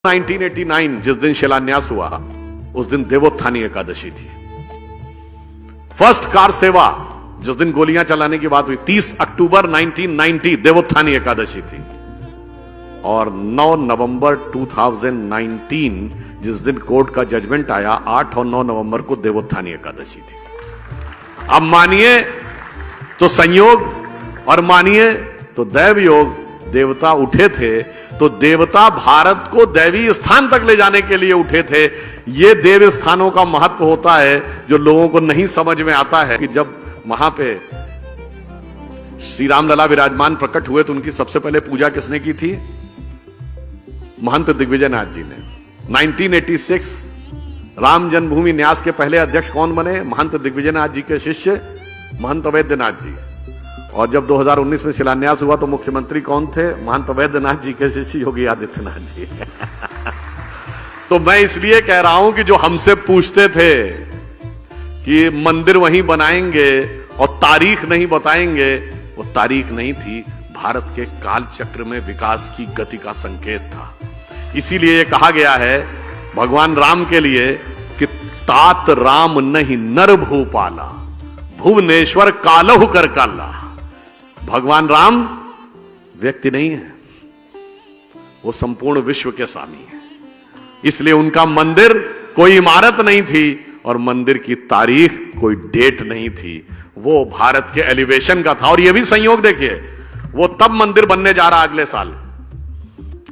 1989 जिस दिन शिलान्यास हुआ उस दिन देवोत्थानी एकादशी थी। फर्स्ट कार सेवा जिस दिन गोलियां चलाने की बात हुई 30 अक्टूबर 1990 देवोत्थानी एकादशी थी। और 9 नवंबर 2019 जिस दिन कोर्ट का जजमेंट आया 8 और 9 नवंबर को देवोत्थानी एकादशी थी। अब मानिए तो संयोग और मानिए तो दैव योग। देवता उठे थे तो देवता भारत को दैवी स्थान तक ले जाने के लिए उठे थे। ये देव स्थानों का महत्व होता है जो लोगों को नहीं समझ में आता है कि जब वहां पे श्री राम लला विराजमान प्रकट हुए तो उनकी सबसे पहले पूजा किसने की थी? महंत दिग्विजयनाथ जी ने। 1986 राम जन्मभूमि न्यास के पहले अध्यक्ष कौन बने? महंत दिग्विजयनाथ जी के शिष्य महंत अवैधनाथ जी। और जब 2019 में शिलान्यास हुआ तो मुख्यमंत्री कौन थे? महंत अवैधनाथ जी के शिष्य योगी आदित्यनाथ जी। तो मैं इसलिए कह रहा हूं कि जो हमसे पूछते थे कि मंदिर वहीं बनाएंगे और तारीख नहीं बताएंगे, वो तारीख नहीं थी, भारत के काल चक्र में विकास की गति का संकेत था। इसीलिए ये कहा गया है भगवान राम के लिए कि तात राम नहीं नर भूपाला, भुवनेश्वर कालहु कर काला। भगवान राम व्यक्ति नहीं है, वो संपूर्ण विश्व के स्वामी है। इसलिए उनका मंदिर कोई इमारत नहीं थी और मंदिर की तारीख कोई डेट नहीं थी, वो भारत के एलिवेशन का था। और ये भी संयोग देखिए, वो तब मंदिर बनने जा रहा है अगले साल।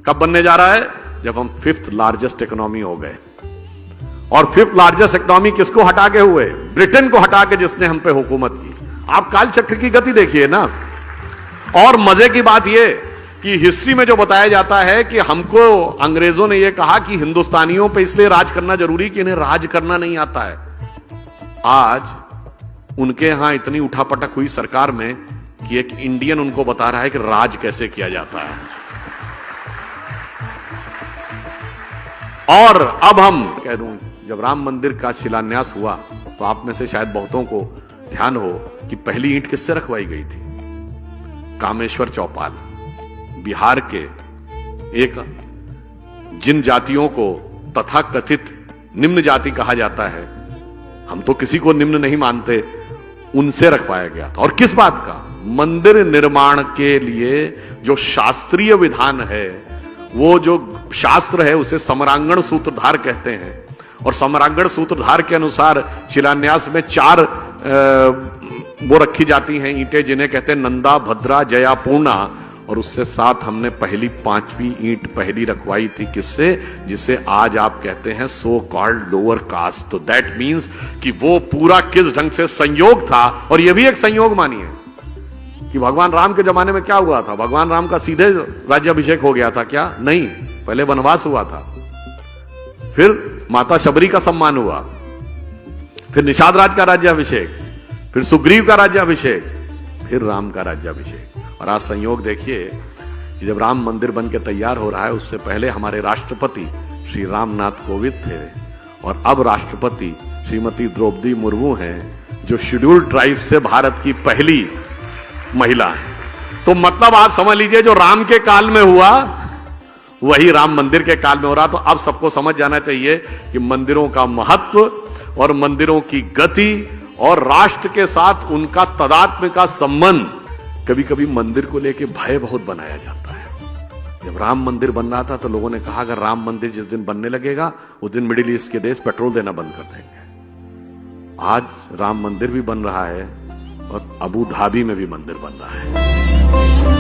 कब बनने जा रहा है? जब हम 5th लार्जेस्ट इकोनॉमी हो गए। और 5th लार्जेस्ट इकोनॉमी किसको हटा के हुए? ब्रिटेन को हटा के, जिसने हम पे हुकूमत की। आप काल चक्र की गति देखिए ना। और मजे की बात यह कि हिस्ट्री में जो बताया जाता है कि हमको अंग्रेजों ने यह कहा कि हिंदुस्तानियों पे इसलिए राज करना जरूरी कि इन्हें राज करना नहीं आता है। आज उनके यहां इतनी उठापटक हुई सरकार में कि एक इंडियन उनको बता रहा है कि राज कैसे किया जाता है। और अब हम कह दूं, जब राम मंदिर का शिलान्यास हुआ तो आप में से शायद बहुतों को ध्यान हो कि पहली ईंट किससे रखवाई गई थी? कामेश्वर चौपाल, बिहार के एक जिन जातियों को तथाकथित निम्न जाति कहा जाता है, हम तो किसी को निम्न नहीं मानते, उनसे रखवाया गया था। और किस बात का? मंदिर निर्माण के लिए जो शास्त्रीय विधान है, वो जो शास्त्र है उसे समरांगण सूत्रधार कहते हैं। और समरांगण सूत्रधार के अनुसार शिलान्यास में 4 वो रखी जाती हैं ईंटें, जिन्हें कहते हैं नंदा, भद्रा, जया, पूर्णा। और उससे साथ हमने पहली 5वीं ईंट पहली रखवाई थी। किससे? जिसे आज आप कहते हैं सो कॉल्ड लोअर कास्ट। तो दैट मीन्स कि वो पूरा किस ढंग से संयोग था। और यह भी एक संयोग मानिए कि भगवान राम के जमाने में क्या हुआ था? भगवान राम का सीधे राज्याभिषेक हो गया था क्या? नहीं, पहले वनवास हुआ था, फिर माता शबरी का सम्मान हुआ, फिर निषाद राज का राज्याभिषेक, फिर सुग्रीव का राज्याभिषेक, फिर राम का राज्याभिषेक। और आज संयोग देखिए कि जब राम मंदिर बन के तैयार हो रहा है, उससे पहले हमारे राष्ट्रपति श्री रामनाथ कोविंद थे और अब राष्ट्रपति श्रीमती द्रौपदी मुर्मू हैं, जो शेड्यूल्ड ट्राइब से भारत की पहली महिला है। तो मतलब आप समझ लीजिए, जो राम के काल में हुआ वही राम मंदिर के काल में हो रहा। तो अब सबको समझ जाना चाहिए कि मंदिरों का महत्व और मंदिरों की गति और राष्ट्र के साथ उनका तदात्म्य का संबंध, कभी कभी मंदिर को लेकर भय बहुत बनाया जाता है। जब राम मंदिर बन रहा था तो लोगों ने कहा अगर राम मंदिर जिस दिन बनने लगेगा उस दिन मिडिल ईस्ट के देश पेट्रोल देना बंद कर देंगे। आज राम मंदिर भी बन रहा है और अबू धाबी में भी मंदिर बन रहा है।